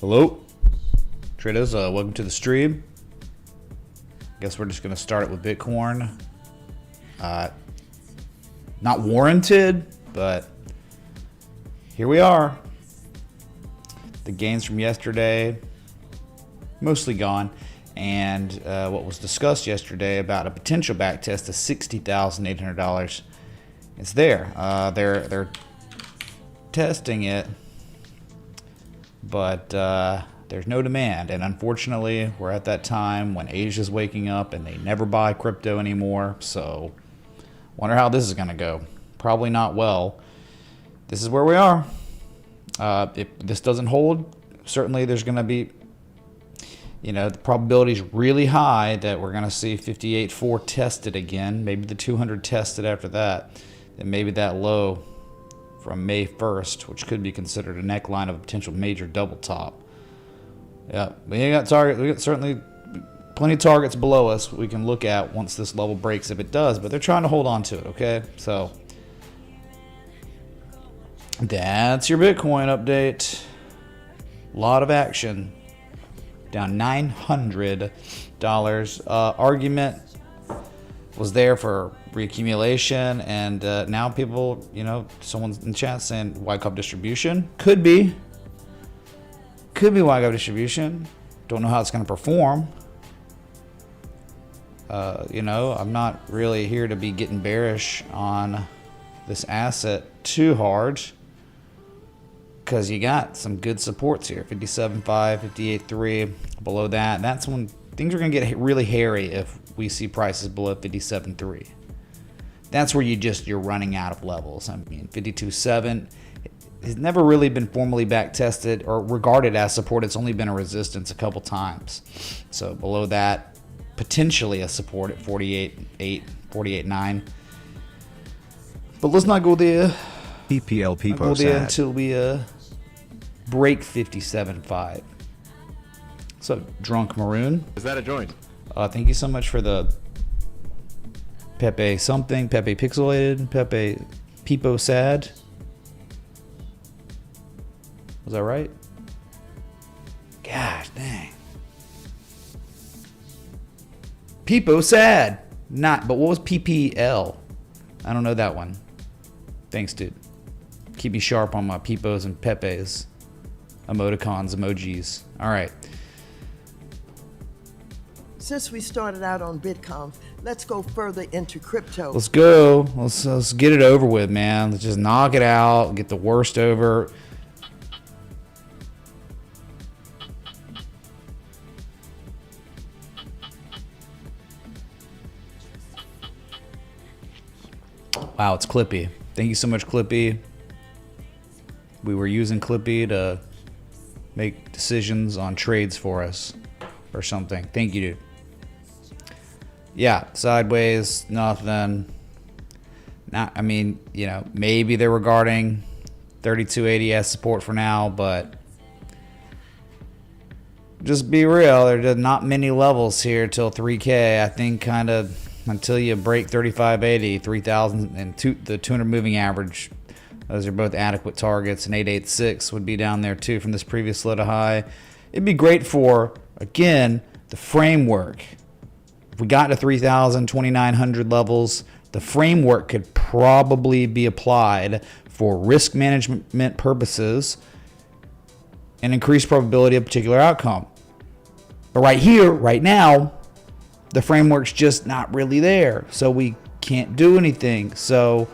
Hello, traders. Welcome to the stream. Guess we're just gonna start it with Bitcoin. Not warranted, but here we are. The gains from yesterday mostly gone, and what was discussed yesterday about a potential back test of $60,800. It's there. They're testing it, but there's no demand, and unfortunately we're at that time when Asia's waking up and they never buy crypto anymore. So wonder how this is going to go. Probably not well. This is where we are. If this doesn't hold, certainly there's going to be, the probability is really high that we're going to see 58.4 tested again, maybe the 200 tested after that, and maybe that low from May 1st, which could be considered a neckline of a potential major double top. Yeah, we got target. We got certainly plenty of targets below us we can look at once this level breaks, if it does, but they're trying to hold on to it, okay? So that's your Bitcoin update. A lot of action. Down $900. Argument was there for reaccumulation, and now people, someone's in chat saying Wyckoff distribution. Could be Wyckoff distribution. Don't know how it's going to perform. I'm not really here to be getting bearish on this asset too hard, because you got some good supports here. 57.5, 58.3. Below that, that's when things are going to get really hairy if we see prices below 57.3. That's where you're running out of levels. I mean, 52.7 has never really been formally back tested or regarded as support. It's only been a resistance a couple times. So below that, potentially a support at 48.8, 48.9. But let's not go there. PPLP go there until we break 57.5. So, Drunk Maroon. Is that a joint? Thank you so much for the Pepe something, Pepe Pixelated, Pepe Peepo Sad. Was that right? Gosh dang. Peepo Sad. But what was PPL? I don't know that one. Thanks, dude. Keep me sharp on my Peepos and Pepes. Emoticons, emojis. All right. Since we started out on Bitcoin, let's go further into crypto. Let's go. Let's get it over with, man. Let's just knock it out. Get the worst over. Wow, it's Clippy. Thank you so much, Clippy. We were using Clippy to make decisions on trades for us or something. Thank you, dude. Yeah, sideways, nothing. Maybe they're regarding 3280 as support for now, but just be real. There's not many levels here till 3K. I think kind of until you break 3580, 3000, and the 200 moving average. Those are both adequate targets, and 886 would be down there too from this previous low to high. It'd be great for, again, the framework. If we got to 3,000, 2,900 levels, the framework could probably be applied for risk management purposes and increased probability of a particular outcome. But right here, right now, the framework's just not really there, so we can't do anything. So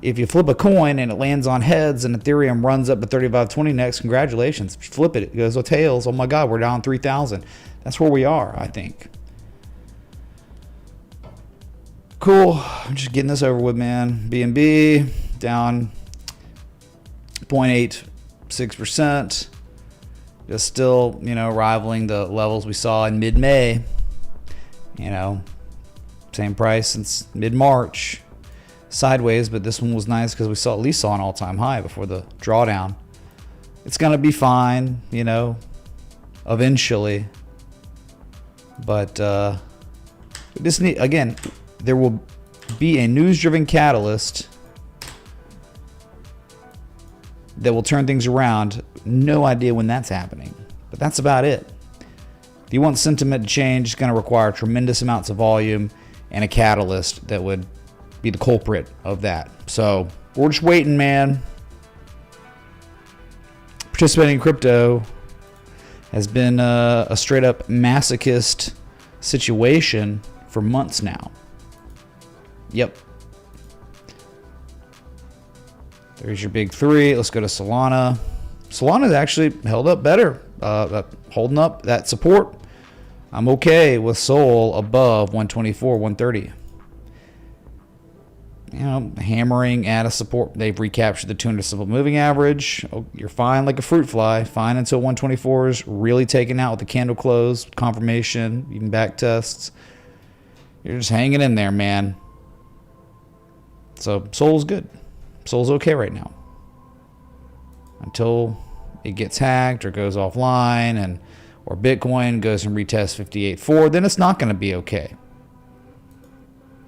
if you flip a coin and it lands on heads and Ethereum runs up to 3520 next, congratulations. If you flip it, it goes with tails. Oh my God, we're down 3,000. That's where we are, I think. Cool. I'm just getting this over with, man. BNB down 0.86%. Just still, rivaling the levels we saw in mid-May. Same price since mid-March. Sideways, but this one was nice because we at least saw an all-time high before the drawdown. It's gonna be fine, eventually. But this again, there will be a news-driven catalyst that will turn things around. No idea when that's happening. But that's about it. If you want sentiment to change, it's going to require tremendous amounts of volume and a catalyst that would be the culprit of that. So we're just waiting, man. Participating in crypto has been a straight up masochist situation for months now. Yep. There's your big three. Let's go to Solana. Solana's actually held up better, holding up that support. I'm okay with Sol above 124, 130. You know, hammering at a support. They've recaptured the 200 simple moving average. Oh, you're fine like a fruit fly. Fine until 124 is really taken out with the candle close, confirmation, even back tests. You're just hanging in there, man. So Sol's good. Sol's okay right now. Until it gets hacked or goes offline or Bitcoin goes and retests 58.4, then it's not going to be okay.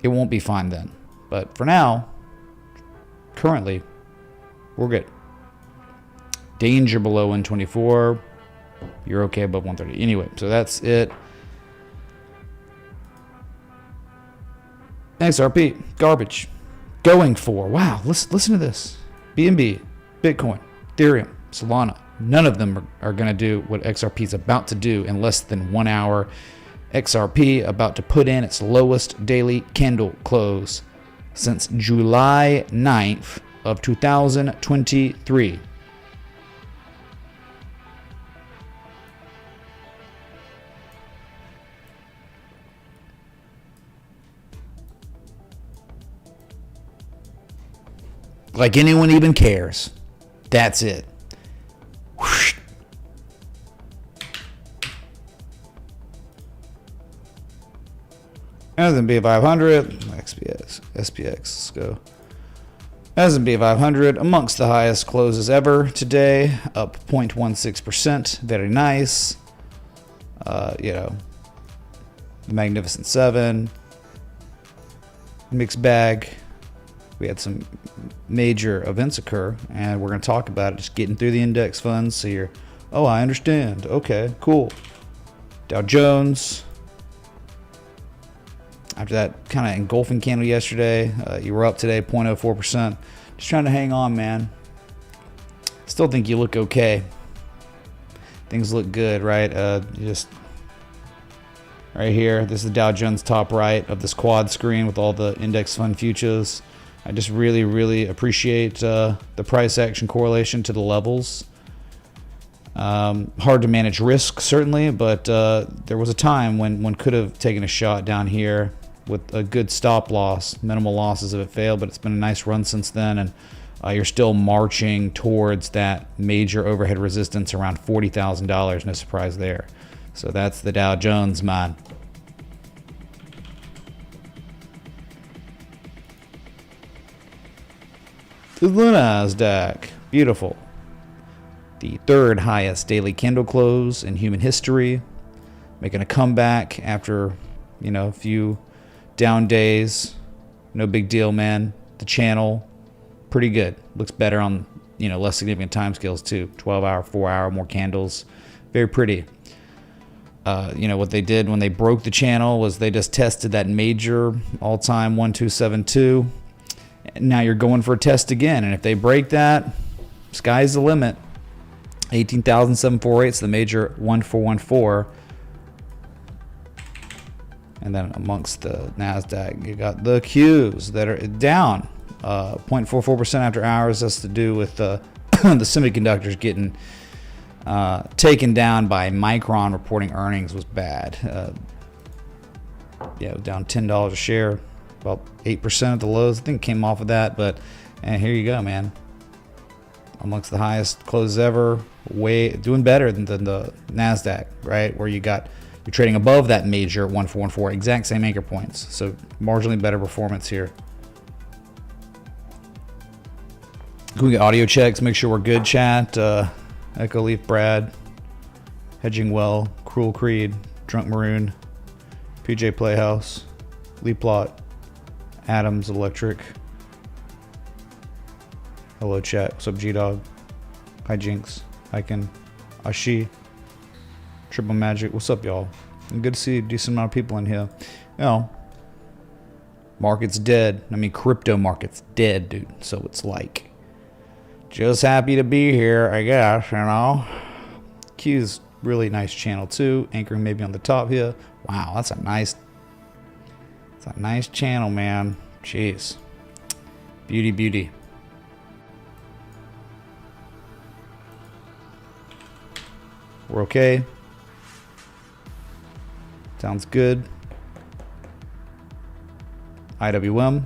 It won't be fine then. But for now, currently, we're good. Danger below 124. You're okay above 130. Anyway, so that's it. XRP, garbage. Going for, wow, listen to this. BNB, Bitcoin, Ethereum, Solana. None of them are going to do what XRP is about to do in less than 1 hour. XRP about to put in its lowest daily candle close since July 9th of 2023. Like anyone even cares. That's it. Whoosh. S&P 500, SPX, let's go. S&P 500 amongst the highest closes ever today, up 0.16%, very nice. The Magnificent Seven, mixed bag. We had some major events occur, and we're going to talk about it, just getting through the index funds. So you're, oh, I understand. Okay, cool. Dow Jones. After that kind of engulfing candle yesterday, you were up today 0.04%. Just trying to hang on, man. Still think you look okay. Things look good, right? Just right here. This is the Dow Jones top right of this quad screen with all the index fund futures. I just really, really appreciate the price action correlation to the levels. Hard to manage risk, certainly, but there was a time when one could have taken a shot down here with a good stop loss, minimal losses if it failed, but it's been a nice run since then, and you're still marching towards that major overhead resistance around $40,000. No surprise there. So that's the Dow Jones, man. The NASDAQ, beautiful. The third highest daily candle close in human history, making a comeback after, a few down days. No big deal, man. The channel, pretty good. Looks better on, less significant time scales too. 12-hour, 4-hour, more candles. Very pretty. What they did when they broke the channel was they just tested that major all-time 1272. And now you're going for a test again. And if they break that, sky's the limit. 18,748 is the major 1414. And then amongst the NASDAQ, you got the Qs that are down 0.44% after hours. That's to do with the semiconductors getting taken down by Micron reporting earnings was bad. Down $10 a share, about 8% of the lows. I think came off of that, but here you go, man. Amongst the highest closes ever, doing better than the NASDAQ, right? Where you're trading above that major 1414, exact same anchor points. So marginally better performance here. Can we get audio checks? Make sure we're good, chat. Echo Leaf Brad, Hedging Well, Cruel Creed, Drunk Maroon, PJ Playhouse, Lee Plot, Adams Electric. Hello chat. What's up, G-Dog? Hi Jinx. Hi Ken. Ashi. Triple Magic, what's up, y'all? Good to see a decent amount of people in here. You know, market's dead. I mean, crypto market's dead, dude. So it's like, just happy to be here, I guess, you know. Q's really nice channel too. Anchoring maybe on the top here. Wow, that's a nice channel, man. Jeez. Beauty, beauty. We're okay. Sounds good. IWM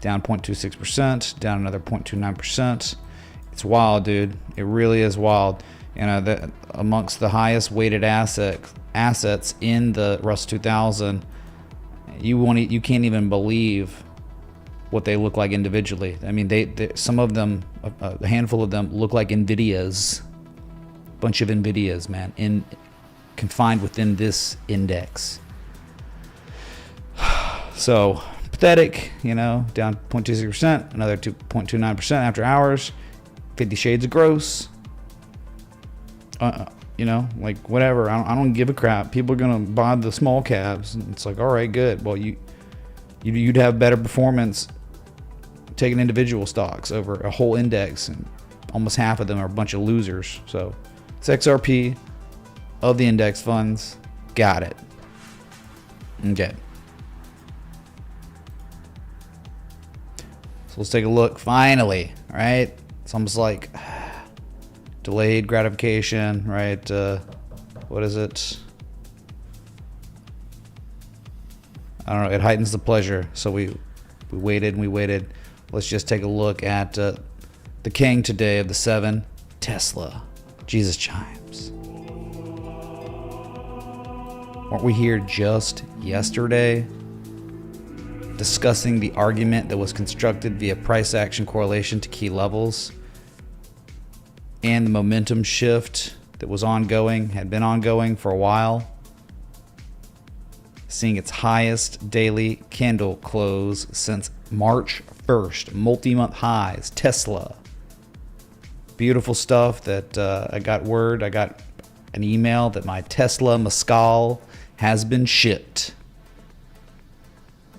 down 0.26%, down another 0.29%. It's wild, dude. It really is wild. You know, that amongst the highest weighted assets in the Russell 2000, you can't even believe what they look like individually. I mean, they some of them, a handful of them, look like Nvidias. Bunch of Nvidias, man, confined within this index. So pathetic, you know, down 0.26%, another 2.29% after hours. 50 shades of gross. You know, like whatever. I don't give a crap. People are gonna buy the small caps. It's like, all right, good. Well, you'd have better performance taking individual stocks over a whole index, and almost half of them are a bunch of losers. So it's XRP of the index funds. Got it. Okay. So let's take a look. Finally, right? It's almost like delayed gratification, right? What is it? I don't know. It heightens the pleasure. So we waited and we waited. Let's just take a look at the king today of the 7, Tesla. Jesus chimes. Weren't we here just yesterday discussing the argument that was constructed via price action correlation to key levels and the momentum shift that was ongoing, had been ongoing for a while, seeing its highest daily candle close since March 1st, multi-month highs, Tesla. Beautiful stuff that I got an email that my Tesla Mescal has been shipped.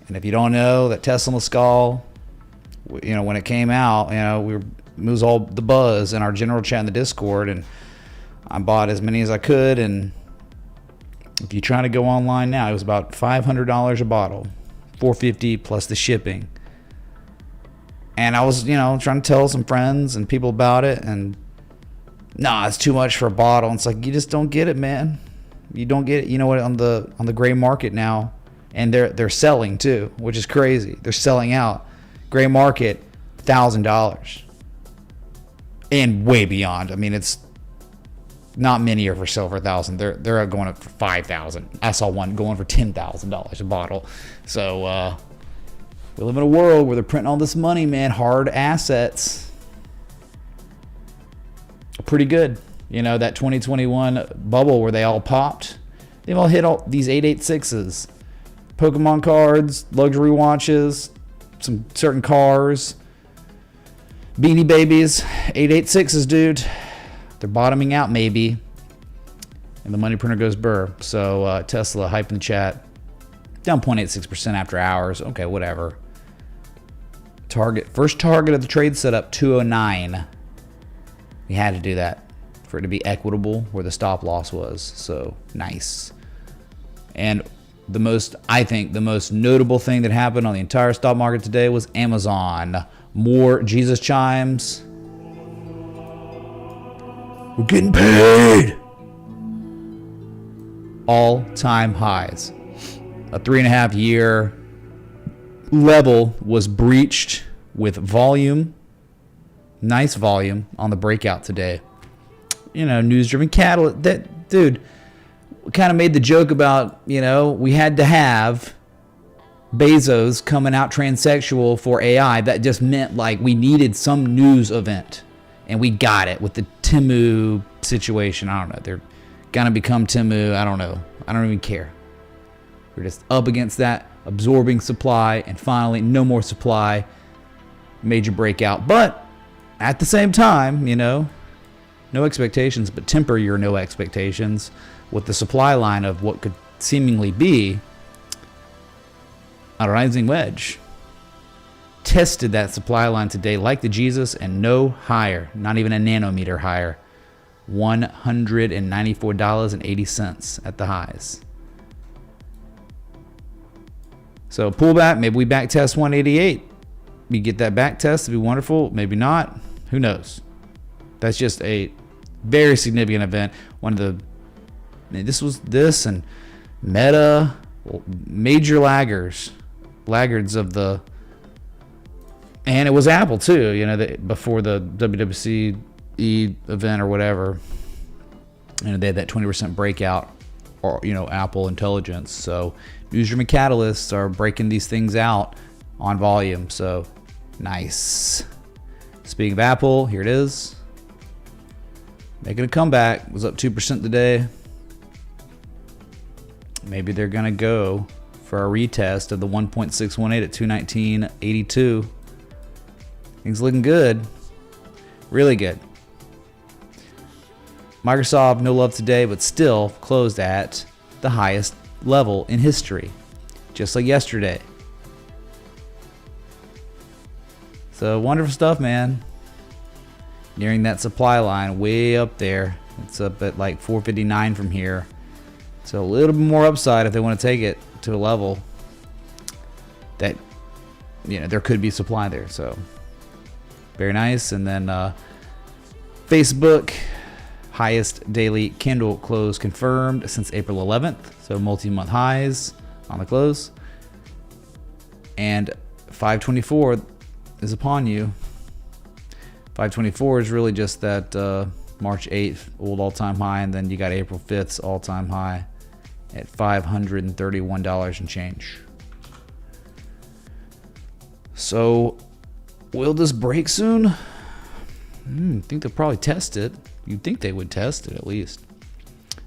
And if you don't know that Tesla Mescal, you know, when it came out, you know, it was all the buzz in our general chat in the Discord, and I bought as many as I could. And if you try to go online now, it was about $500 a bottle, $450 plus the shipping. And I was, you know, trying to tell some friends and people about it, and nah, it's too much for a bottle. And it's like, you just don't get it, man. You don't get it. You know what? On the gray market now, and they're selling too, which is crazy. They're selling out. Gray market, $1,000, and way beyond. I mean, it's not many are for sale for $1,000. They're going up for $5,000. I saw one going for $10,000 a bottle. So we live in a world where they're printing all this money, man. Hard assets. Pretty good. You know, that 2021 bubble where they all popped. They've all hit all these 886s. Pokemon cards, luxury watches, some certain cars, Beanie Babies, 886s, dude. They're bottoming out, maybe. And the money printer goes burr. So Tesla, hype in the chat. Down 0.86% after hours. Okay, whatever. First target of the trade setup, 209. We had to do that for it to be equitable where the stop loss was. So nice. And I think the most notable thing that happened on the entire stock market today was Amazon. More Jesus chimes. We're getting paid. All-time highs. A 3.5-year level was breached with volume. Nice volume on the breakout today. You know, news-driven catalyst. That dude kind of made the joke about, you know, we had to have Bezos coming out transsexual for AI. That just meant like we needed some news event, and we got it with the Temu situation. I don't know. They're gonna become Temu. I don't know. I don't even care. We're just up against that, absorbing supply, and finally no more supply. Major breakout. But at the same time, you know, no expectations, but temper your no expectations with the supply line of what could seemingly be a rising wedge. Tested that supply line today like the Jesus and no higher, not even a nanometer higher. $194.80 at the highs. So pullback, maybe we back test 188. We get that back test, it'd be wonderful. Maybe not. Who knows? That's just a very significant event. One of the, this and Meta, major laggards of the, and it was Apple too, you know, before the WWDC event or whatever. You know, they had that 20% breakout, or, you know, Apple intelligence. So newsroom and catalysts are breaking these things out on volume. So nice. Speaking of Apple, here it is. Making a comeback. Was up 2% today. Maybe they're going to go for a retest of the 1.618 at 219.82. Things looking good. Really good. Microsoft, no love today, but still closed at the highest level in history, just like yesterday. So wonderful stuff, man. Nearing that supply line way up there. It's up at like 459 from here. So a little bit more upside if they want to take it to a level that, you know, there could be supply there. So very nice. And then Facebook, highest daily candle close confirmed since April 11th. So multi-month highs on the close. And 524 is upon you. 524 is really just that March 8th old all-time high, and then you got April 5th's all-time high at $531 and change. So will this break soon? I think they'll probably test it. You'd think they would test it at least.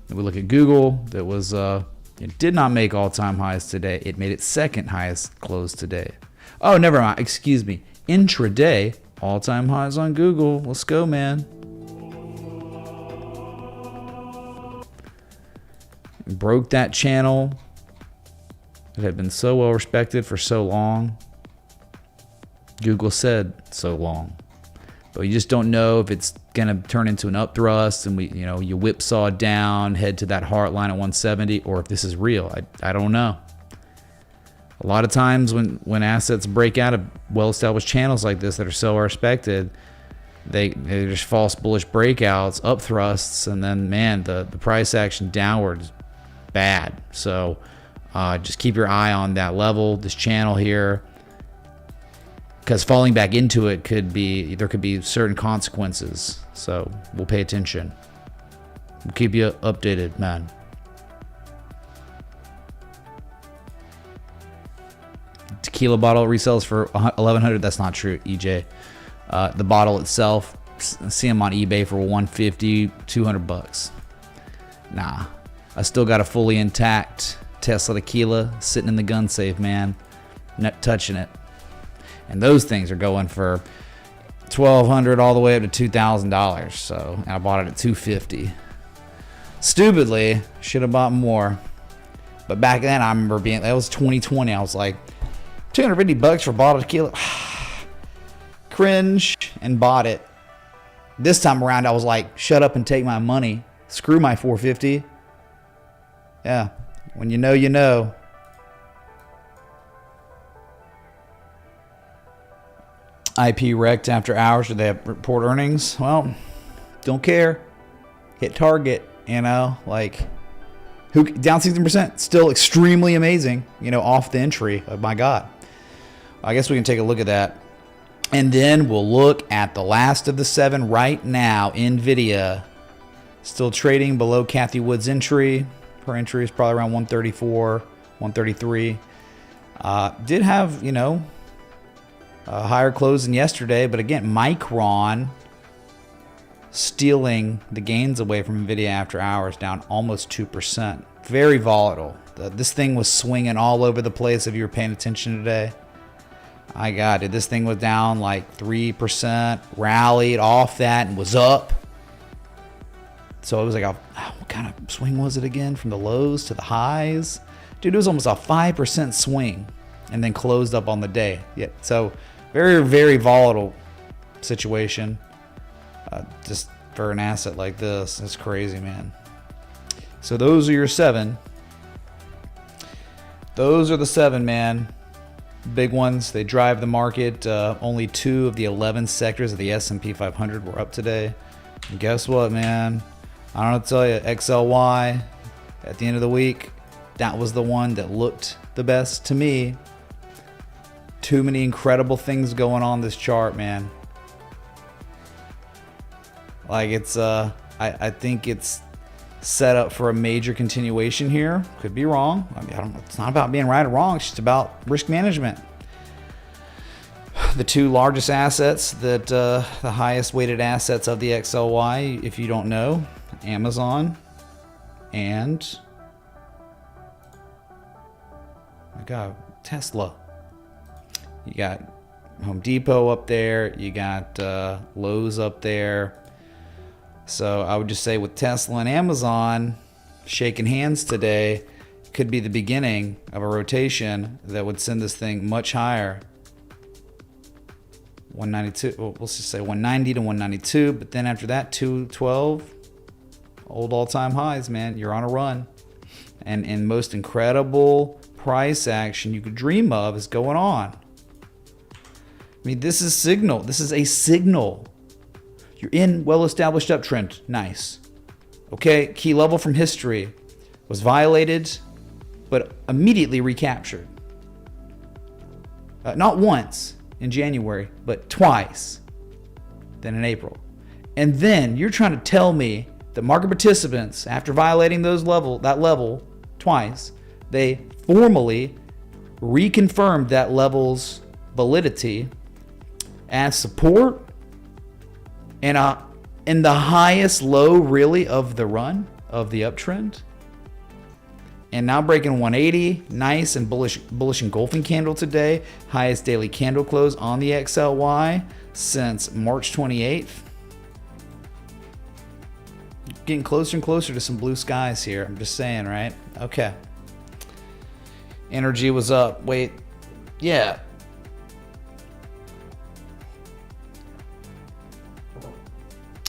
Then we look at Google. That was it did not make all-time highs today. It made its second highest close today. Oh, never mind. Excuse me. Intraday, all-time highs on Google. Let's go, man. Broke that channel that had been so well respected for so long. Google said so long. But you just don't know if it's going to turn into an up thrust and you whipsaw down, head to that heart line at 170, or if this is real. I don't know. A lot of times when assets break out of well-established channels like this that are so respected, they're just false bullish breakouts, up thrusts, and then, man, the price action downward is bad. So just keep your eye on that level, this channel here, because falling back into it there could be certain consequences. So we'll pay attention. We'll keep you updated, man. Tequila bottle resells for $1,100. That's not true, EJ. The bottle itself, see them on eBay for $150, $200. Nah, I still got a fully intact Tesla tequila sitting in the gun safe, man. Not touching it. And those things are going for $1,200 all the way up to $2,000. So I bought it at $250. Stupidly, should have bought more. But back then, I remember that was 2020. I was like, $250 for a bottle of tequila. Cringe, and bought it. This time around, I was like, shut up and take my money. Screw my $450. Yeah, when you know, you know. IP REKT after hours. Did they report earnings? Well, don't care. Hit target, like who down 16%, still extremely amazing, off the entry. Oh my God. I guess we can take a look at that. And then we'll look at the last of the 7 right now. Nvidia still trading below Cathie Wood's entry. Her entry is probably around 134, 133. Did have, a higher close than yesterday, but again, Micron stealing the gains away from Nvidia after hours, down almost 2%. Very volatile. This thing was swinging all over the place if you were paying attention today. I got it. This thing was down like 3%, rallied off that and was up. So it was like what kind of swing was it again? From the lows to the highs? Dude, it was almost a 5% swing and then closed up on the day. Yeah, so very, very volatile situation. Just for an asset like this, it's crazy, man. So those are your 7. Those are the 7, man. Big ones. They drive the market. Only 2 of the 11 sectors of the S&P 500 were up today. And guess what, man? I don't know what to tell you. XLY, at the end of the week, that was the one that looked the best to me. Too many incredible things going on this chart, man. Like it's, I think it's set up for a major continuation here. Could be wrong. I mean, it's not about being right or wrong. It's just about risk management. The 2 largest assets that the highest weighted assets of the XLY, if you don't know, Amazon and I got Tesla. You got Home Depot up there. You got Lowe's up there. So I would just say with Tesla and Amazon shaking hands today, could be the beginning of a rotation that would send this thing much higher. 192, well, let's just say 190 to 192, but then after that, 212, old all-time highs, man. You're on a run. And most incredible price action you could dream of is going on. I mean, this is signal. This is a signal. You're in well-established uptrend. Nice. Okay, key level from history was violated, but immediately recaptured. Not once in January, but twice. Then in April. And then you're trying to tell me that market participants, after violating that level twice, they formally reconfirmed that level's validity as support and in the highest low really of the run of the uptrend, and now breaking 180. Nice and bullish engulfing candle today. Highest daily candle close on the XLY since March 28th. Getting closer and closer to some blue skies here. I'm just saying, right? Okay. Energy was up. Wait. Yeah.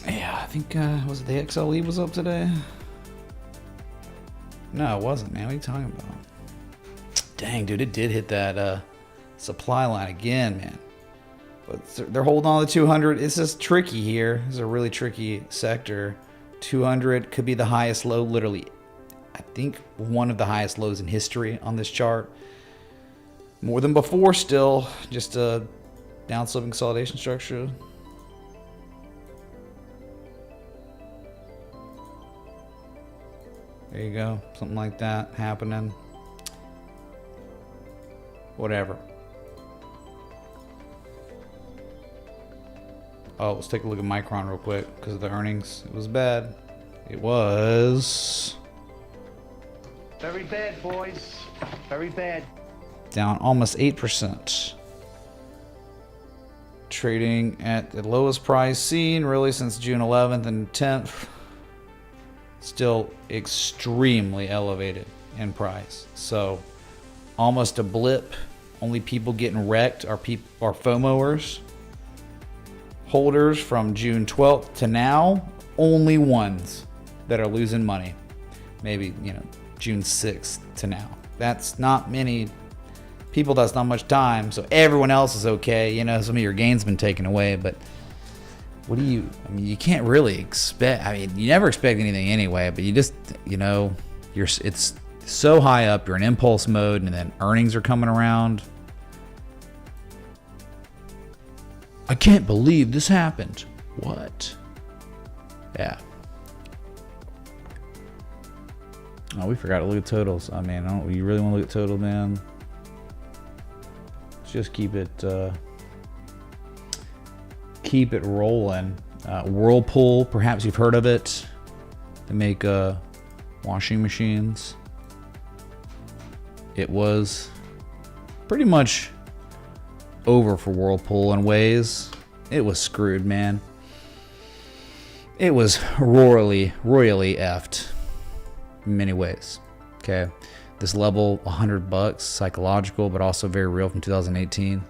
Yeah, I think, was it the XLE was up today? No, it wasn't, man. What are you talking about? Dang, dude, it did hit that supply line again, man. But they're holding on to 200. It's just tricky here. It's a really tricky sector. 200 could be the highest low, literally, I think one of the highest lows in history on this chart. More than before still, just a downsloping consolidation structure. There you go, something like that happening. Whatever. Oh, let's take a look at Micron real quick because of the earnings. It was bad. It was very bad, boys. Very bad. Down almost 8%. Trading at the lowest price seen really since June 11th and 10th. Still extremely elevated in price. So almost a blip. Only people getting wrecked are FOMOers. Holders from June 12th to now, only ones that are losing money. Maybe, June 6th to now. That's not many people, that's not much time. So everyone else is okay. Some of your gains been taken away, but you can't really expect, you never expect anything anyway, but you just, it's so high up, you're in impulse mode, and then earnings are coming around. I can't believe this happened. What? Yeah. Oh, we forgot to look at totals. You really want to look at total, man? Let's just keep it rolling. Whirlpool, perhaps you've heard of it. They make washing machines. It was pretty much over for Whirlpool in ways. It was screwed, man. it was royally effed in many ways. Okay, this level, $100, psychological, but also very real from 2018.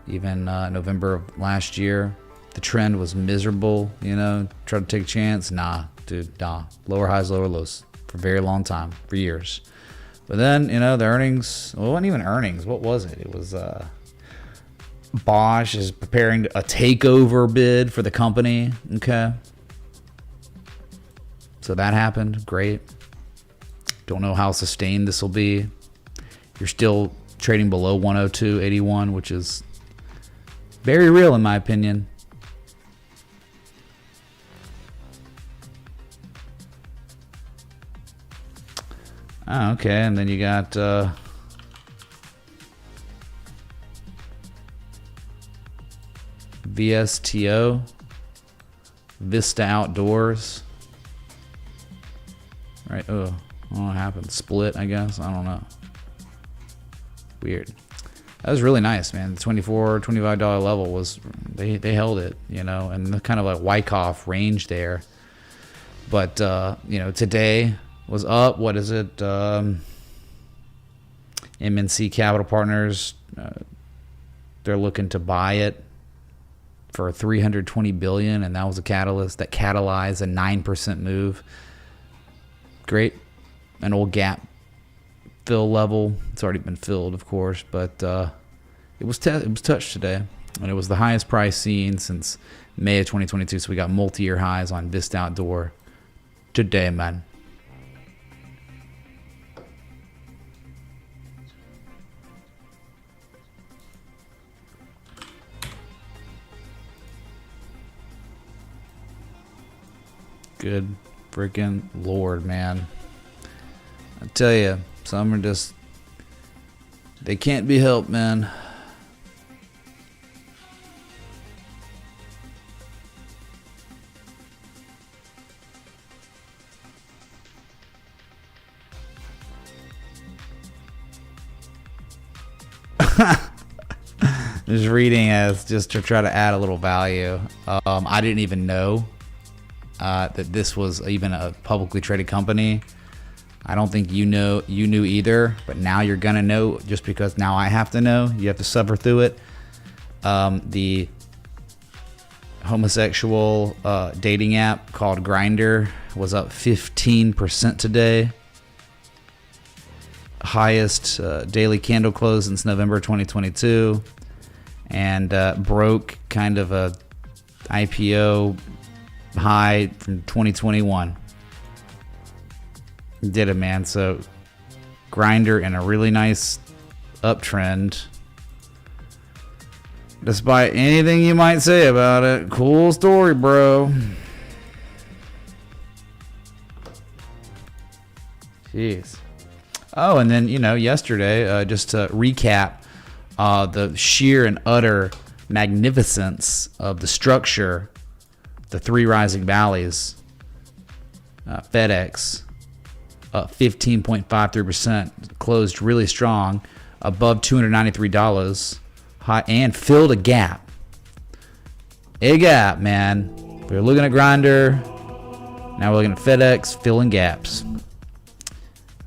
Even November of last year, the trend was miserable. You know, try to take a chance. Nah, dude, nah. Lower highs, lower lows for a very long time, for years. But then, you know, the earnings, well, it wasn't even earnings. What was it? It was Bosch is preparing a takeover bid for the company. Okay. So that happened. Great. Don't know how sustained this will be. You're still trading below 102.81, which is very real in my opinion. Oh, okay, and then you got VSTO, Vista Outdoors. Right, oh, I don't know what happened. Split, I guess. I don't know. Weird. That was really nice, man. The $24, $25 level was, they held it, you know, and the kind of like Wyckoff range there. But, you know, today was up. What is it? MNC Capital Partners, they're looking to buy it for $320 billion, and that was a catalyst that catalyzed a 9% move. Great. An old gap fill level. It's already been filled, of course, but it was touched today, and it was the highest price seen since May of 2022. So we got multi-year highs on Vista Outdoor today, man. Good freaking Lord, man. I tell you, some are just, they can't be helped, man. Just reading as just to try to add a little value. I didn't even know that this was even a publicly traded company. I don't think you knew either, but now you're gonna know, just because now I have to know. You have to suffer through it. The homosexual dating app called Grindr was up 15% today. Highest daily candle close since November 2022, and broke kind of a IPO high from 2021. Did it, man. So Grindr in a really nice uptrend, despite anything you might say about it. Cool story, bro. Jeez. Oh, and then, you know, yesterday, just to recap the sheer and utter magnificence of the structure, the three rising valleys, FedEx, up 15.53%, closed really strong, above $293, high, and filled a gap. A gap, man. We were looking at Grindr, now we're looking at FedEx, filling gaps.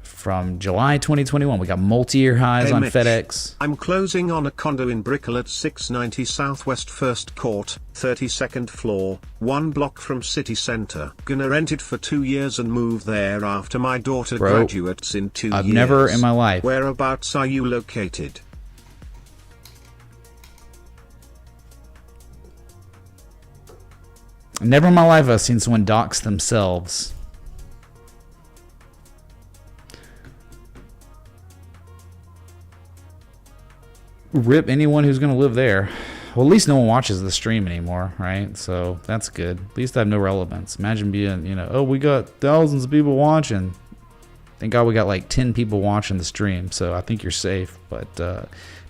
From July 2021, we got multi-year highs on Mitch, FedEx. I'm closing on a condo in Brickell at 690 Southwest 1st Court, 32nd floor, 1 block from city centre. Gonna rent it for 2 years and move there after my daughter graduates in 2 years. I've never in my life. Whereabouts are you located? Never in my life I've seen someone dox themselves. Rip anyone who's going to live there. Well, at least no one watches the stream anymore, right? So that's good. At least I have no relevance. Imagine being, you know, oh, we got thousands of people watching. Thank God we got like 10 people watching the stream, so I think you're safe. But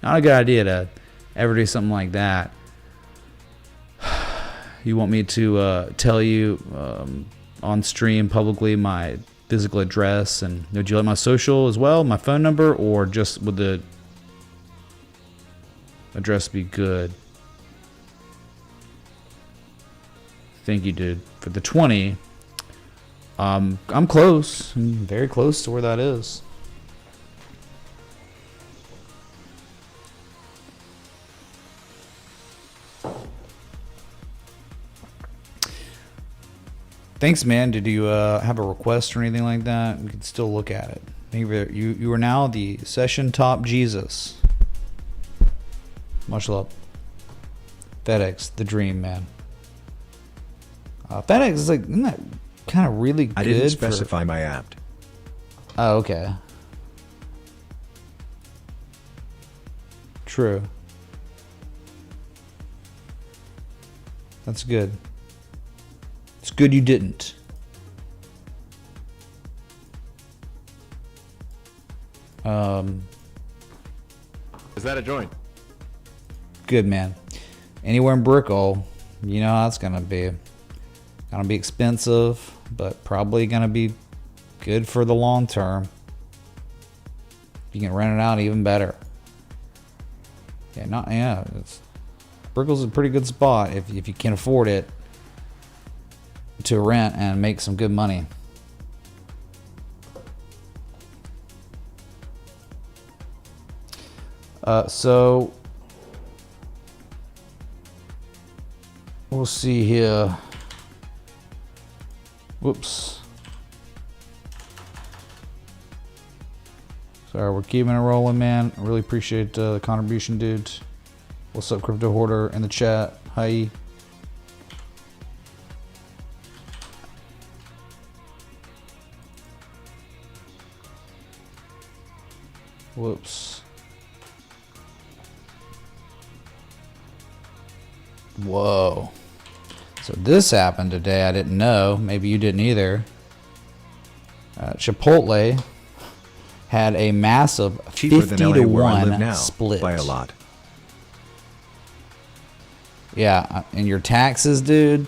not a good idea to ever do something like that. You want me to tell you on stream publicly my physical address, and would you like my social as well, my phone number, or just would the address be good? Thank you, dude. For the 20, I'm close. I'm very close to where that is. Thanks, man. Did you have a request or anything like that? We can still look at it. You are now the session top Jesus. Much love. FedEx, the dream, man. FedEx is like, isn't that kind of really good? I didn't specify my apt. Oh, okay. True. That's good. It's good you didn't. Is that a joint? Good, man. Anywhere in BREAKOUT, you know how it's gonna be. Gonna be expensive, but probably gonna be good for the long term. You can rent it out, even better. Yeah, BREAKOUT's a pretty good spot if you can afford it to rent and make some good money. So we'll see here. Whoops. Sorry, we're keeping it rolling, man. I really appreciate the contribution, dude. What's up, Crypto Hoarder in the chat? Hi. Whoops. Whoa. So this happened today. I didn't know. Maybe you didn't either. Chipotle had a massive 50-to-1 split. By a lot. Yeah, and your taxes, dude.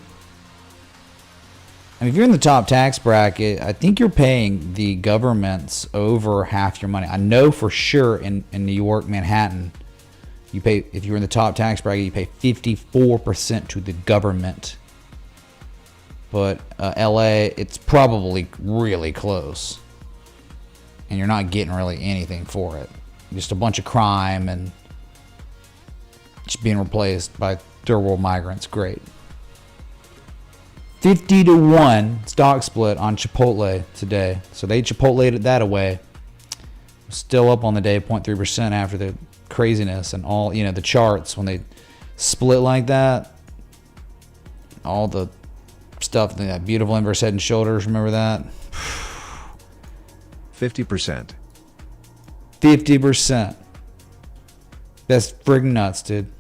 I mean, if you're in the top tax bracket, I think you're paying the governments over half your money. I know for sure in New York, Manhattan, you pay, if you're in the top tax bracket, you pay 54% to the government. But LA, it's probably really close. And you're not getting really anything for it. Just a bunch of crime and just being replaced by third world migrants. Great. 50-to-1 stock split on Chipotle today. So they Chipotle'd that away. Still up on the day, 0.3% after the craziness and all, you know, the charts when they split like that. All the stuff, that beautiful inverse head and shoulders, remember that? 50%. 50%. That's friggin' nuts, dude.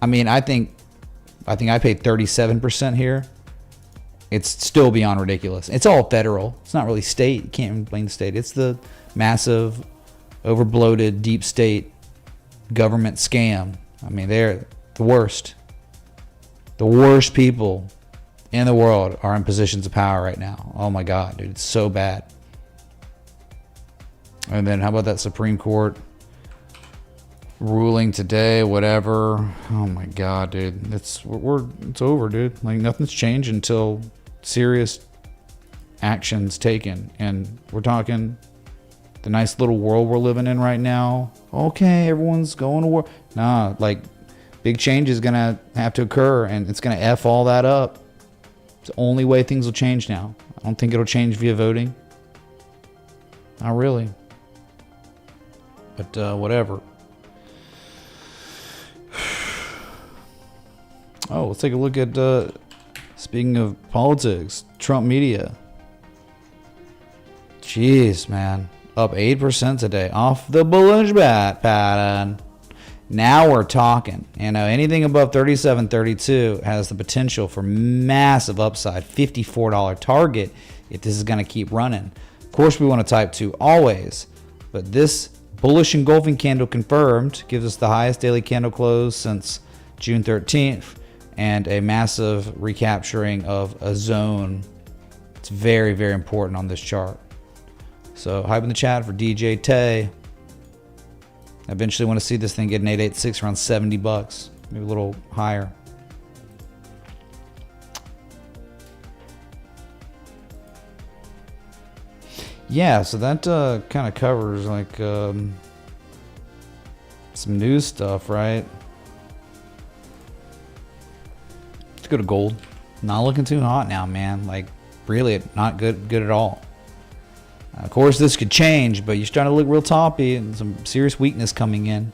I mean, I think I paid 37% here. It's still beyond ridiculous. It's all federal. It's not really state. You can't even blame the state. It's the massive, over-bloated, deep state government scam. I mean, they're the worst. The worst people in the world are in positions of power right now. Oh my God, dude. It's so bad. And then how about that Supreme Court ruling today, whatever. Oh my God, dude. It's over, dude. Like, nothing's changed until serious actions taken. And we're talking the nice little world we're living in right now. Okay, everyone's going to war. Nah, like, big change is gonna have to occur, and it's gonna F all that up. It's the only way things will change now. I don't think it'll change via voting. Not really. But whatever. Oh, let's take a look at, speaking of politics, Trump media. Jeez, man. Up 8% today. Off the bullish bat pattern. Now we're talking. You know, anything above 37.32 has the potential for massive upside. $54 target if this is going to keep running. Of course, we want to type 2 always. But this bullish engulfing candle confirmed gives us the highest daily candle close since June 13th. And a massive recapturing of a zone. It's very, very important on this chart. So hype in the chat for DJ Tay. I eventually want to see this thing get an 886 around $70, maybe a little higher. Yeah, so that kind of covers like some news stuff, right? Let's go to gold. Not looking too hot now, man. Like, really, not good at all. Of course, this could change, but you're starting to look real toppy and some serious weakness coming in.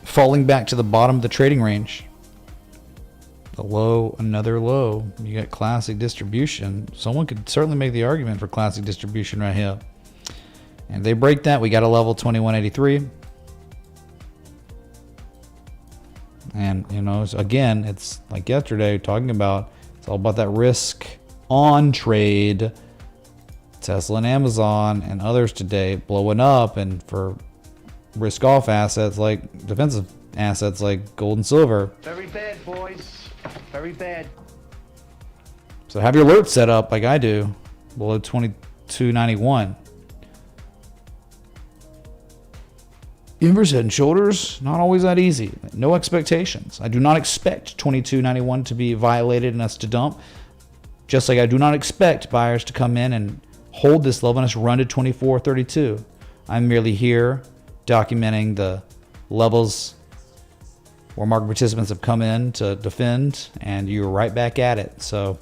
Falling back to the bottom of the trading range. The low, another low. You got classic distribution. Someone could certainly make the argument for classic distribution right here. And they break that, we got a level 2183. And, you know, again, it's like yesterday talking about, it's all about that risk on trade. Tesla and Amazon and others today blowing up, and for risk off assets like defensive assets like gold and silver. Very bad, boys. Very bad. So have your alert set up like I do below 2291. Inverse head and shoulders, not always that easy. No expectations. I do not expect 2291 to be violated and us to dump. Just like I do not expect buyers to come in and hold this level and us run to 2432. I'm merely here documenting the levels where market participants have come in to defend, and you're right back at it. So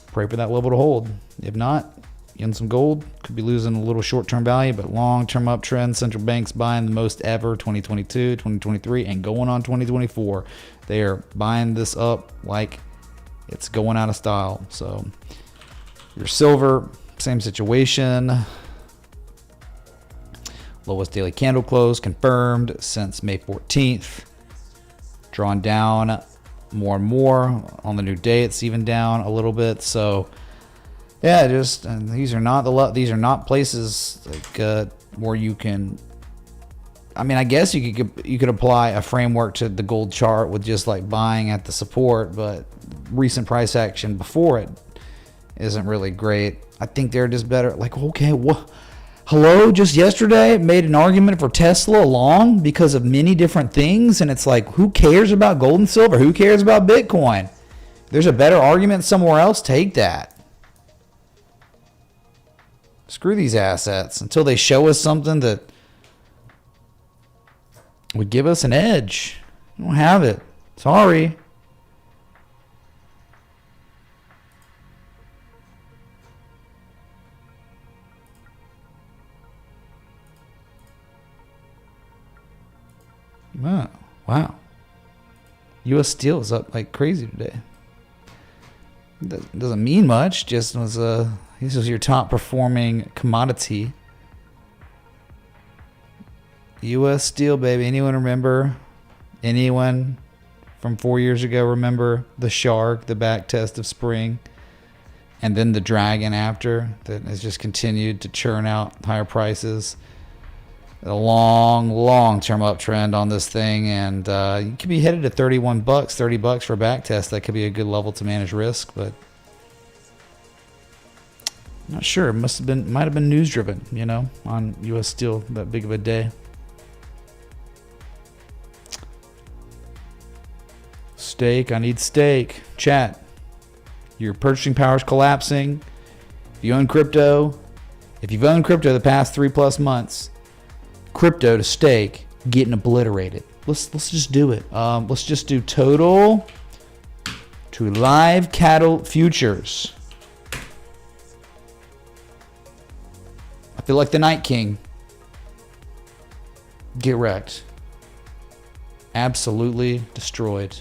pray for that level to hold. If not, in some gold, could be losing a little short-term value, but long-term uptrend. Central banks buying the most ever 2022, 2023, and going on 2024. They are buying this up like it's going out of style. So your silver, same situation. Lowest daily candle close confirmed since May 14th. Drawn down more and more. On the new day, it's even down a little bit. So yeah, just and these are not places like where you can. I mean, I guess you could apply a framework to the gold chart with just like buying at the support, but recent price action before it isn't really great. I think they're just better. Like, okay, what? Hello, just yesterday made an argument for Tesla long because of many different things, and it's like, who cares about gold and silver? Who cares about Bitcoin? There's a better argument somewhere else. Take that. Screw these assets until they show us something that would give us an edge. I don't have it. Sorry. Oh, wow. U.S. Steel is up like crazy today. Doesn't mean much. Just was this was your top performing commodity. U.S. Steel, baby. Anyone remember? Anyone from 4 years ago remember the shark, the back test of spring, and then the dragon after that has just continued to churn out higher prices. A long-term uptrend on this thing, and you could be headed to $31, $30 for a back test. That could be a good level to manage risk, but not sure. It might have been news driven, you know, on U.S. Steel that big of a day. Steak, I need steak. Chat. Your purchasing power is collapsing. If you own crypto, if you've owned crypto the past 3+ months, crypto to stake getting obliterated. Let's just do it. Let's just do total to live cattle futures. I feel like the Night King. Get wrecked. Absolutely destroyed.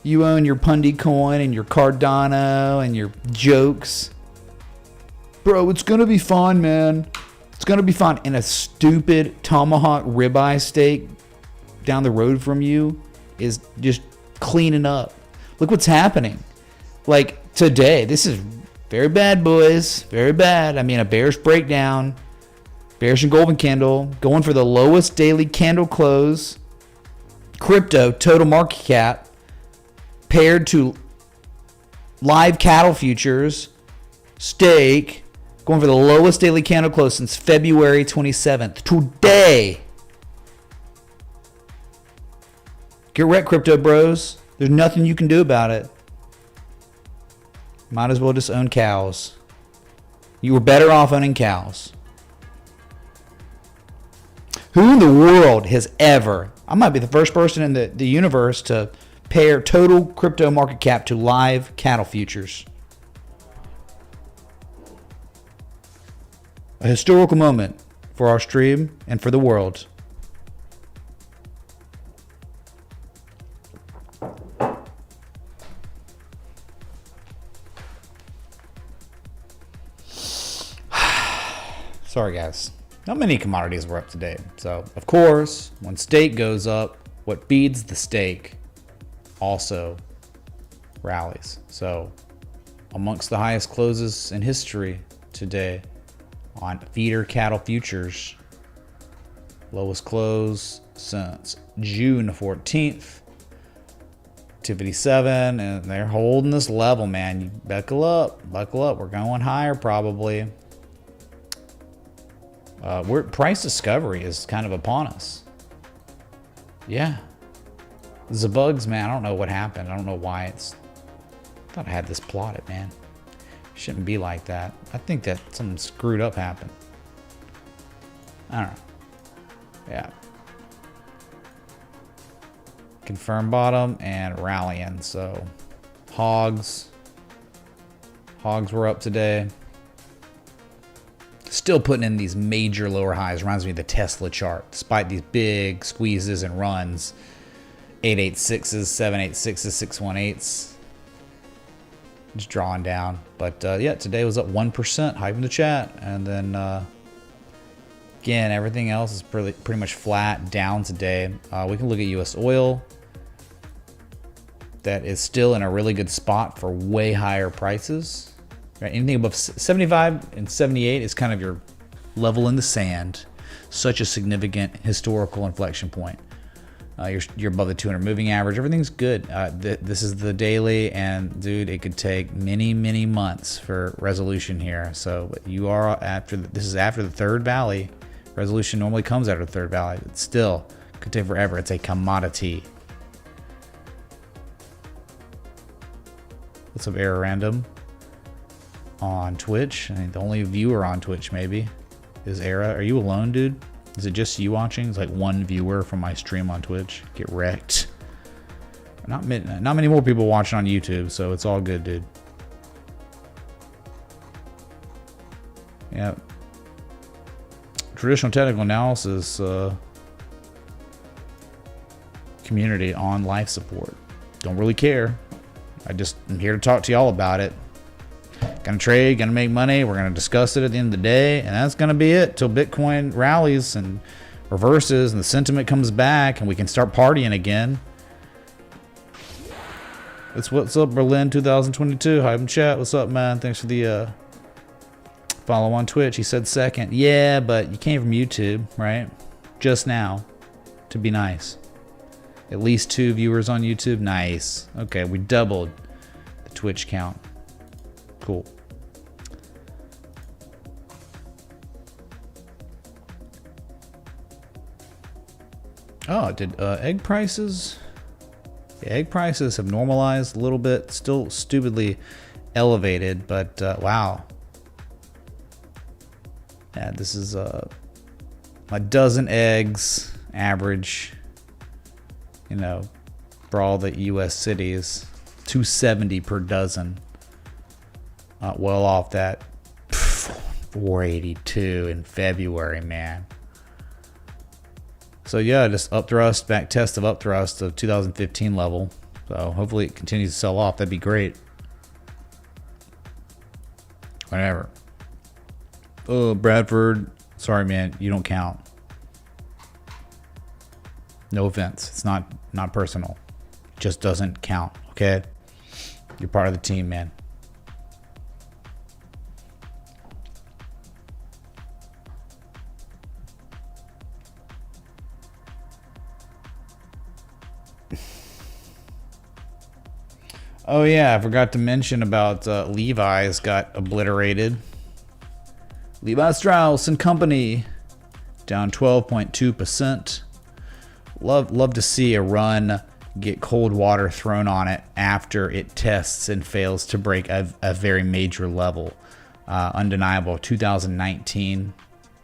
You own your Pundy coin and your Cardano and your jokes. Bro, it's going to be fun, man. It's going to be fun. And a stupid tomahawk ribeye steak down the road from you is just cleaning up. Look what's happening. Like today, this is very bad, boys. Very bad. I mean, a bearish breakdown. Bearish and golden candle. Going for the lowest daily candle close. Crypto, total market cap. Paired to live cattle futures. Steak. Going for the lowest daily candle close since February 27th. Today. Get wrecked, crypto bros. There's nothing you can do about it. Might as well just own cows. You were better off owning cows. Who in the world has ever... I might be the first person in the universe to pair total crypto market cap to live cattle futures. A historical moment for our stream and for the world. Sorry, guys. Not many commodities were up today. So, of course, when steak goes up, what feeds the steak also rallies. So, amongst the highest closes in history today on feeder cattle futures, lowest close since June 14th, 257, and they're holding this level, man. You buckle up. We're going higher probably. Price discovery is kind of upon us. Yeah. The bugs, man, I don't know what happened. I don't know why it's... I thought I had this plotted, man. Shouldn't be like that. I think that something screwed up happened. I don't know. Yeah. Confirm bottom and rallying. So, hogs were up today. Still putting in these major lower highs. Reminds me of the Tesla chart. Despite these big squeezes and runs. 886s, 786s, 618s. Just drawing down. But yeah, today was up 1%. Hype in the chat. And then again, everything else is pretty much flat down today. We can look at US oil. That is still in a really good spot for way higher prices. Right? Anything above 75 and 78 is kind of your level in the sand. Such a significant historical inflection point. You're above the 200 moving average. Everything's good. This is the daily, and dude, it could take many months for resolution here. So you are after. This is after the third valley. Resolution normally comes after the third valley. It still could take forever. It's a commodity. What's up, Error Random? On Twitch. I think the only viewer on Twitch maybe is Era. Are you alone, dude? Is it just you watching? It's like one viewer from my stream on Twitch. Get wrecked. Not many more people watching on YouTube, so it's all good, dude. Yeah. Traditional technical analysis community on life support. Don't really care. I'm here to talk to y'all about it. Gonna trade, gonna make money. We're gonna discuss it at the end of the day, and that's gonna be it till Bitcoin rallies and reverses and the sentiment comes back and we can start partying again. That's what's up, Berlin 2022. Hype in chat. What's up, man? Thanks for the follow on Twitch. He said second. Yeah, but you came from YouTube, right? Just now, to be nice. At least 2 viewers on YouTube. Nice. Okay, we doubled the Twitch count. Cool. Oh, did egg prices? Yeah, egg prices have normalized a little bit. Still stupidly elevated, but wow. Yeah, this is a dozen eggs average. You know, for all the U.S. cities, $2.70 per dozen. Well off that $4.82 in February, man. So yeah, just upthrust, back test of upthrust of 2015 level. So hopefully it continues to sell off. That'd be great. Whatever. Oh, Bradford. Sorry, man. You don't count. No offense. It's not personal. It just doesn't count. Okay? You're part of the team, man. Oh yeah, I forgot to mention about Levi's got obliterated. Levi Strauss and Company down 12.2%. Love to see a run get cold water thrown on it after it tests and fails to break a very major level. Undeniable 2019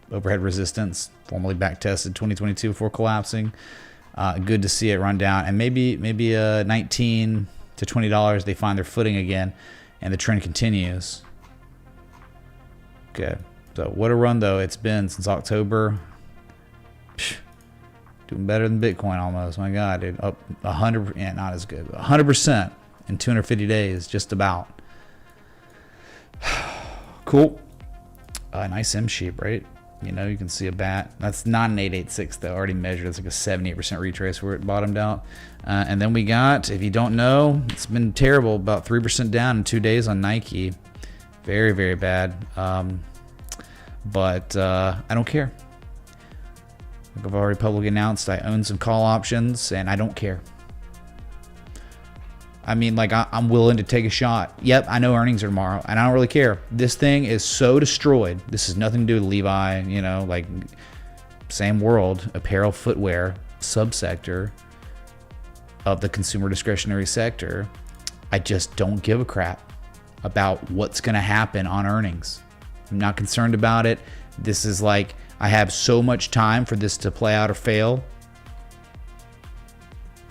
overhead resistance, formally back tested 2022 before collapsing. Good to see it run down, and maybe $19 to $20 they find their footing again, and the trend continues. Okay, so what a run though it's been since October. Doing better than Bitcoin almost. My God, dude, up 100%, yeah, not as good, 100% in 250 days, just about. Cool. Nice M shape, right? You know, you can see a bat. That's not an 886 though, already measured. It's like a 78% retrace where it bottomed out. And then we got, if you don't know, it's been terrible, about 3% down in 2 days on Nike. Very, very bad. But I don't care. Like I've already publicly announced, I own some call options, and I don't care. I mean, like, I'm willing to take a shot. Yep, I know earnings are tomorrow, and I don't really care. This thing is so destroyed. This has nothing to do with Levi, you know, like, same world, apparel, footwear, subsector of the consumer discretionary sector. I just don't give a crap about what's going to happen on earnings. I'm not concerned about it. This is like, I have so much time for this to play out or fail.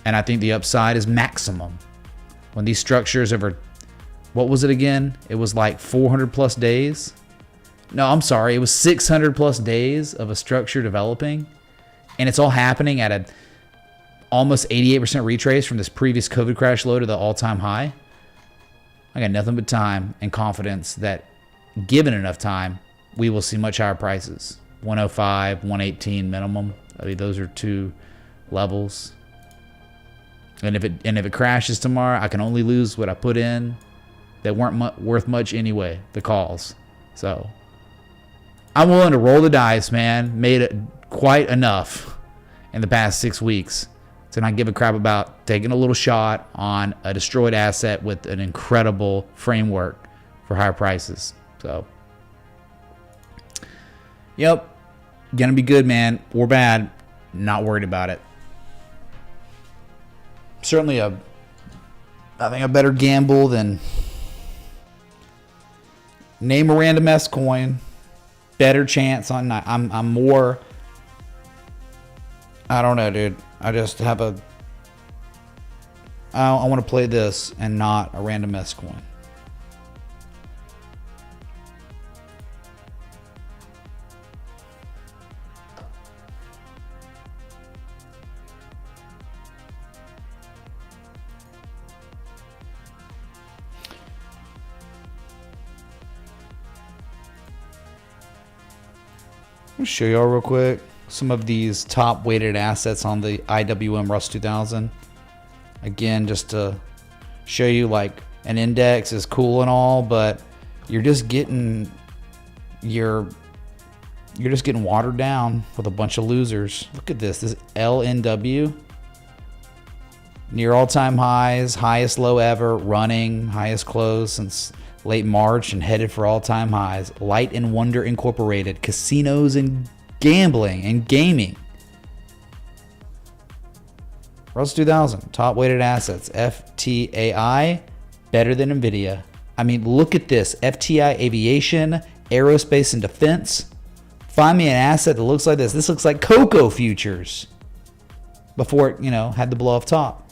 And I think the upside is maximum. When these structures over, what was it again? It was like 400 plus days. No, I'm sorry. It was 600 plus days of a structure developing. And it's all happening at a almost 88% retrace from this previous COVID crash low to the all-time high. I got nothing but time and confidence that given enough time, we will see much higher prices. 105, 118 minimum. I mean, those are two levels. And if it crashes tomorrow, I can only lose what I put in that weren't worth much anyway, the calls. So I'm willing to roll the dice, man. Made it quite enough in the past 6 weeks to not give a crap about taking a little shot on a destroyed asset with an incredible framework for higher prices. So, yep, gonna be good, man, or bad. Not worried about it. Certainly I think a better gamble than name a random S coin. Better chance on. I'm more. I don't know, dude. I just have a. I want to play this and not a random S coin. I'm going to show y'all real quick some of these top weighted assets on the IWM Russ 2000. Again, just to show you, like, an index is cool and all, but you're just getting watered down with a bunch of losers. Look at this. This LNW near all-time highs, highest low ever, running, highest close since late March and headed for all-time highs. Light and Wonder Incorporated, casinos and gambling and gaming. Russ 2000, top weighted assets. FTAI, better than NVIDIA. I mean, look at this. FTI Aviation, Aerospace and Defense. Find me an asset that looks like this. This looks like Cocoa Futures before it, had the blow off top.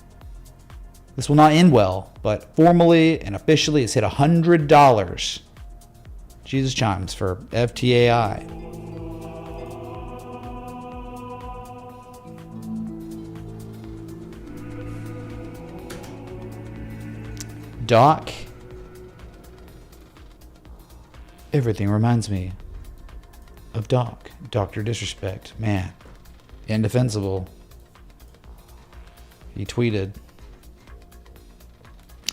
This will not end well, but formally and officially it's hit $100. Jesus chimes for FTAI. Doc. Everything reminds me of Doc. Dr. Disrespect. Man. Indefensible. He tweeted.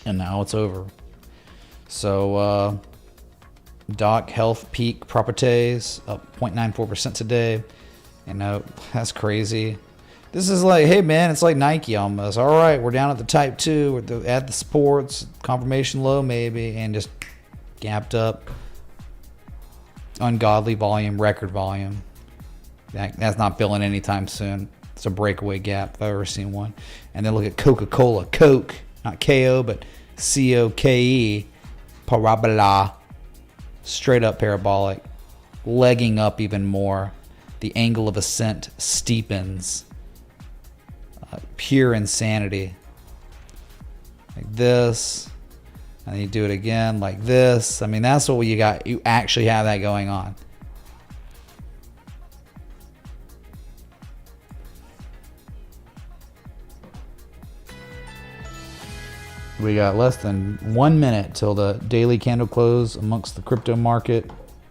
And now it's over. So, Doc Health Peak Properties up 0.94% today. That's crazy. This is like, hey man, it's like Nike almost. All right, we're down at the type 2, at the supports, confirmation low maybe, and just gapped up. Ungodly volume, record volume. That's not filling anytime soon. It's a breakaway gap if I've ever seen one. And then look at Coca-Cola. Coke, not K-O, but C-O-K-E. Parabola. Straight up parabolic. Legging up even more. The angle of ascent steepens. Pure insanity. Like this. And you do it again like this. I mean, that's what you got. You actually have that going on. We got less than 1 minute till the daily candle close amongst the crypto market.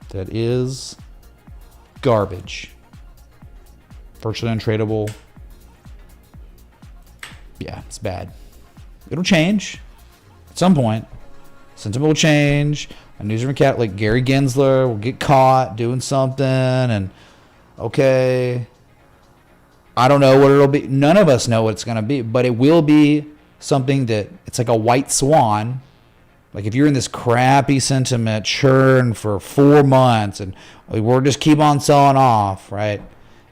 That is garbage. Virtually untradeable. Yeah, it's bad. It'll change at some point. Sentiment will change. A newsroom cat like Gary Gensler will get caught doing something, and okay, I don't know what it'll be. None of us know what it's gonna be, but it will be something that it's like a white swan. Like if you're in this crappy sentiment churn for 4 months and we're just keep on selling off, right?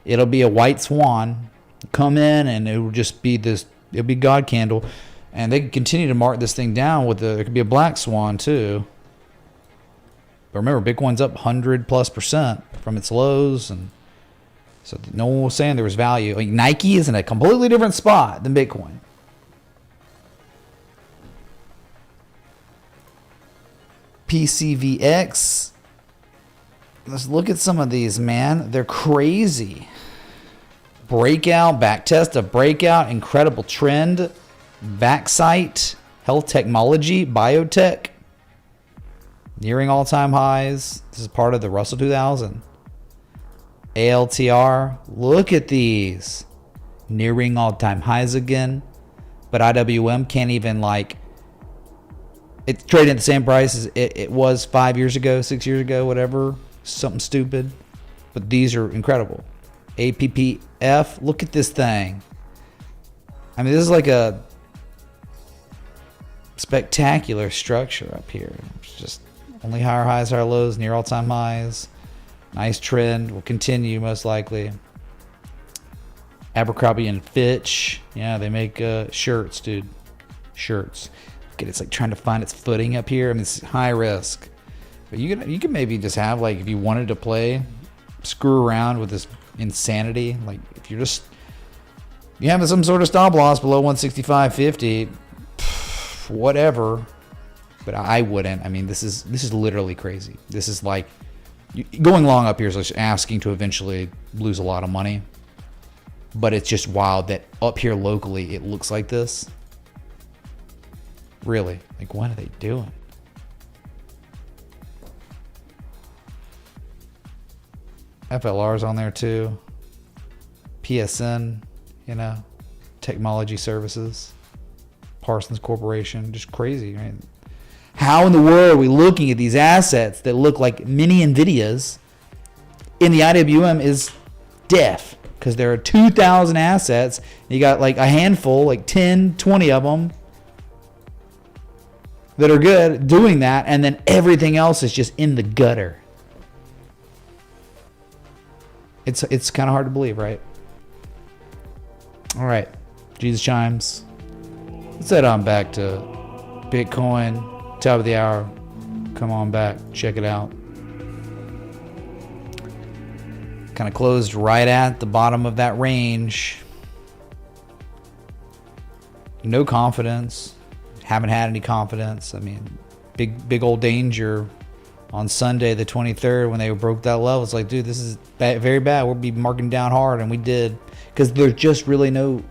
It'll be a white swan come in, and it will just be this. It'll be God candle. And they can continue to mark this thing down with there could be a black swan too. But remember, Bitcoin's up 100+% from its lows, and so no one was saying there was value. Like Nike is in a completely different spot than Bitcoin. PCVX. Let's look at some of these, man. They're crazy. Breakout, back test of breakout, incredible trend. Vaxcyte, health technology, biotech, nearing all-time highs. This is part of the Russell 2000. ALTR, look at these. Nearing all-time highs again. But IWM can't even like... It's trading at the same price as it was 5 years ago, 6 years ago, whatever. Something stupid. But these are incredible. APPF, look at this thing. I mean, this is like a... spectacular structure up here. It's just only higher highs, higher lows, near all-time highs. Nice trend. Will continue most likely. Abercrombie and Fitch. Yeah, they make shirts, dude. Shirts. Look at it's like trying to find its footing up here. I mean, it's high risk. But you can maybe just have, like, if you wanted to play, screw around with this insanity. Like, if you're just... You have some sort of stop loss below 165.50. Whatever, but I wouldn't. I mean, this is literally crazy. This is like going long up here is like asking to eventually lose a lot of money, but it's just wild that up here locally it looks like this. Really, like, what are they doing? FLR's on there too. PSN, technology services. Parsons Corporation, just crazy, right? How in the world are we looking at these assets that look like mini NVIDIAs and the IWM is deaf because there are 2,000 assets. You got like a handful, like 10, 20 of them that are good doing that, and then everything else is just in the gutter. It's kind of hard to believe, right? All right, Jesus chimes. Let's head on back to Bitcoin, top of the hour. Come on back, check it out. Kind of closed right at the bottom of that range. No confidence. Haven't had any confidence. I mean, big old danger on Sunday the 23rd when they broke that level. It's like, dude, this is bad, very bad. We'll be marking down hard, and we did, because there's just really no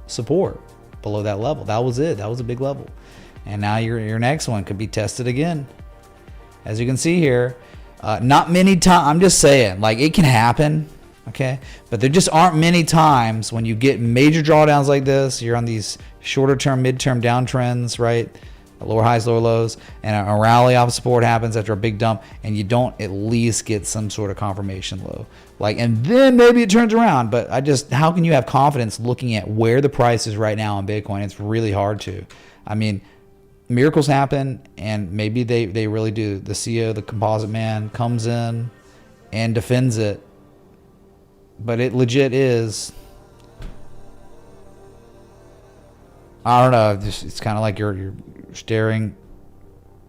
support below that level. That was it. That was a big level. And now your next one could be tested again. As you can see here, not many times. I'm just saying, like, it can happen, okay? But there just aren't many times when you get major drawdowns like this. You're on these shorter term, midterm downtrends, right? Lower highs, lower lows, and a rally off of support happens after a big dump, and you don't at least get some sort of confirmation low. Like, and then maybe it turns around. But how can you have confidence looking at where the price is right now on Bitcoin? It's really hard to. I mean, miracles happen, and maybe they really do. The CEO, the composite man, comes in and defends it. But it legit is I don't know. It's kind of like you're staring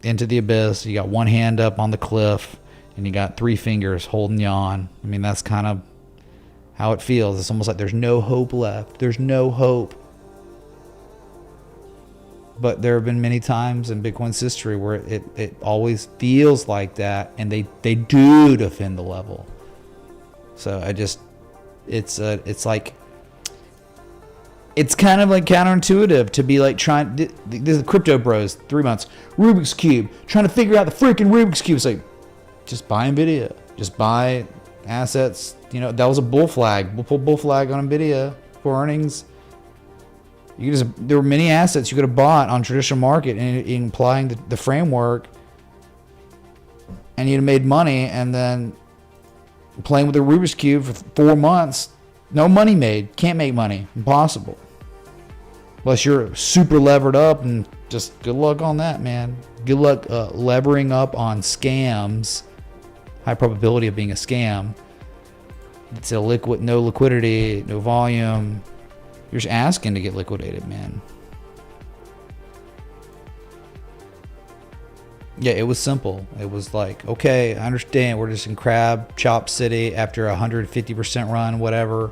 into the abyss. You got one hand up on the cliff, and you got three fingers holding you on. I mean, that's kind of how it feels. It's almost like there's no hope left. There's no hope. But there have been many times in Bitcoin's history where it always feels like that, and they do defend the level. So it's like, it's kind of like counterintuitive to be like trying. This is the crypto bros, 3 months, Rubik's Cube, trying to figure out the freaking Rubik's Cube. It's like, just buy NVIDIA, just buy assets. You know, that was a bull flag. We'll pull bull flag on NVIDIA for earnings. There were many assets you could have bought on traditional market in applying the framework, and you'd have made money. And then playing with the Rubik's Cube for 4 months, no money made. Can't make money. Impossible. Unless you're super levered up, and just good luck on that, man. Good luck levering up on scams. High probability of being a scam. It's no liquidity, no volume. You're just asking to get liquidated, man. Yeah, it was simple. It was like, okay, I understand. We're just in Crab Chop City after a 150% run, whatever.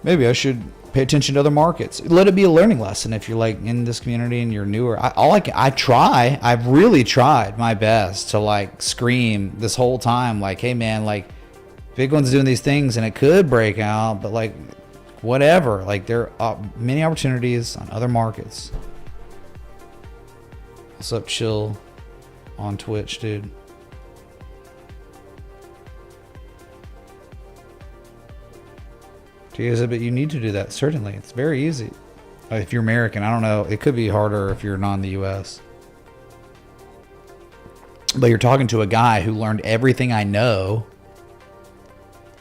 Maybe I should pay attention to other markets. Let it be a learning lesson if you're like in this community and you're newer. I've really tried my best to like scream this whole time, like, hey man, like Bitcoin's doing these things and it could break out, but like whatever. Like there are many opportunities on other markets. What's up, Chill on Twitch, dude? But you need to do that, certainly. It's very easy. If you're American, I don't know. It could be harder if you're not in the US. But you're talking to a guy who learned everything I know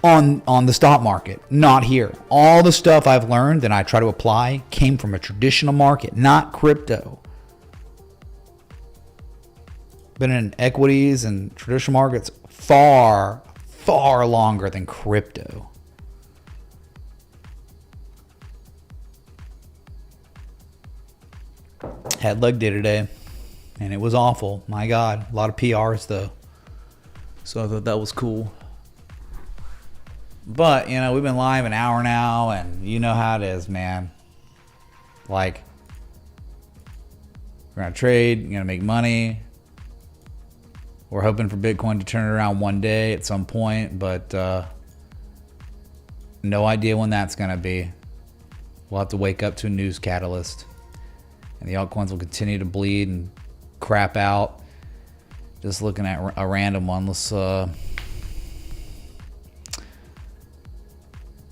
on the stock market, not here. All the stuff I've learned and I try to apply came from a traditional market, not crypto. Been in equities and traditional markets far, far longer than crypto. Had leg day today, and it was awful. My God, a lot of PRs though, so I thought that was cool. But you know, we've been live an hour now, and you know how it is, man. Like, we're gonna trade, you're gonna make money. We're hoping for Bitcoin to turn it around one day at some point, but no idea when that's gonna be. We'll have to wake up to a news catalyst. And the altcoins will continue to bleed and crap out. Just looking at a random one. Let's a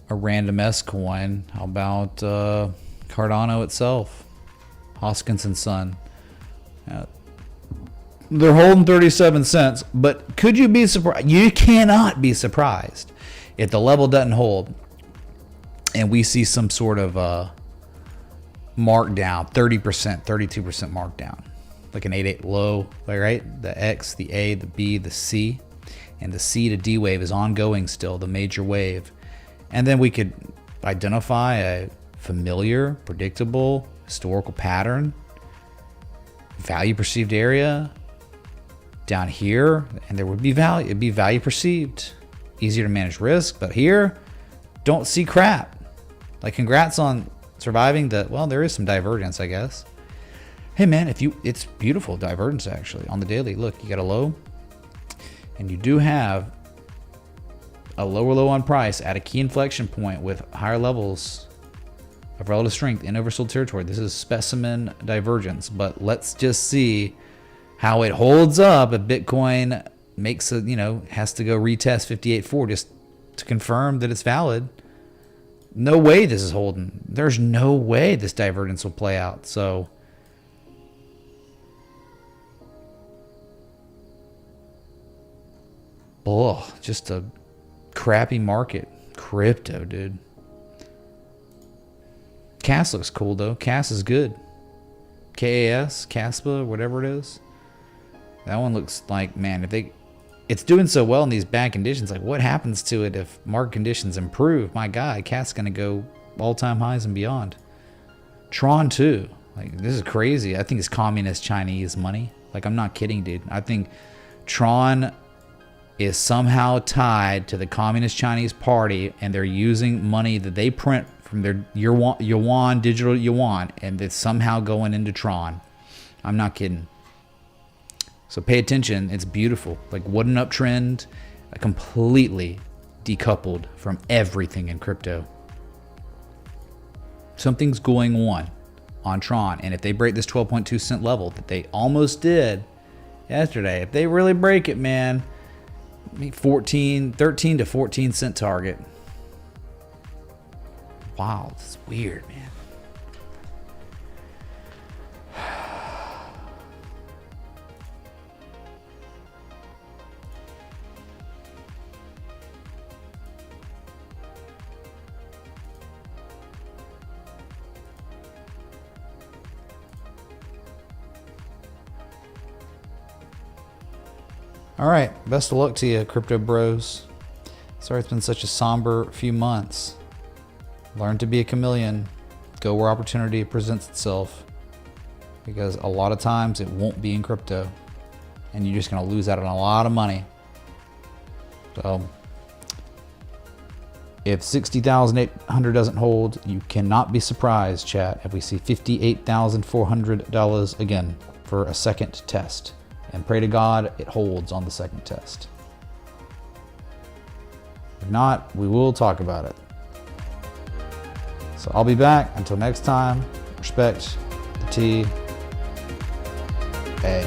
random S coin. How about Cardano itself? Hoskins and Son. They're holding 37 cents, but could you be surprised? You cannot be surprised if the level doesn't hold and we see some sort of markdown, 30%, 32% markdown, like an 8-8 low, right? The X, the A, the B, the C, and the C to D wave is ongoing still, the major wave. And then we could identify a familiar, predictable, historical pattern, value perceived area down here, and there would be value. It'd be value perceived, easier to manage risk. But here, don't see crap. Like, congrats on surviving the, well, there is some divergence, I guess. Hey man, it's beautiful divergence actually on the daily. Look, you got a low, and you do have a lower low on price at a key inflection point with higher levels of relative strength in oversold territory. This is specimen divergence, but let's just see how it holds up if Bitcoin makes a, has to go retest 58.4 just to confirm that it's valid. No way this is holding. There's no way this divergence will play out. So just a crappy market. Crypto, dude. CAS looks cool though. CAS is good. KAS, CASPA, whatever it is. That one looks like, man, it's doing so well in these bad conditions. Like, what happens to it if market conditions improve? My God, CAS is going to go all-time highs and beyond. Tron too. Like, this is crazy. I think it's communist Chinese money. Like, I'm not kidding, dude. I think Tron is somehow tied to the Communist Chinese Party, and they're using money that they print from their yuan, digital yuan, and it's somehow going into Tron. I'm not kidding. So pay attention. It's beautiful. Like, what an uptrend. Completely decoupled from everything in crypto. Something's going on Tron, and if they break this 12.2 cent level that they almost did yesterday, if they really break it, man, 13 to 14 cent target. Wow, this is weird, man. All right, best of luck to you, crypto bros. Sorry it's been such a somber few months. Learn to be a chameleon. Go where opportunity presents itself. Because a lot of times it won't be in crypto. And you're just going to lose out on a lot of money. So, if 60,800 doesn't hold, you cannot be surprised, chat, if we see $58,400 again for a second test. And pray to God it holds on the second test. If not, we will talk about it. So I'll be back. Until next time, respect the TA.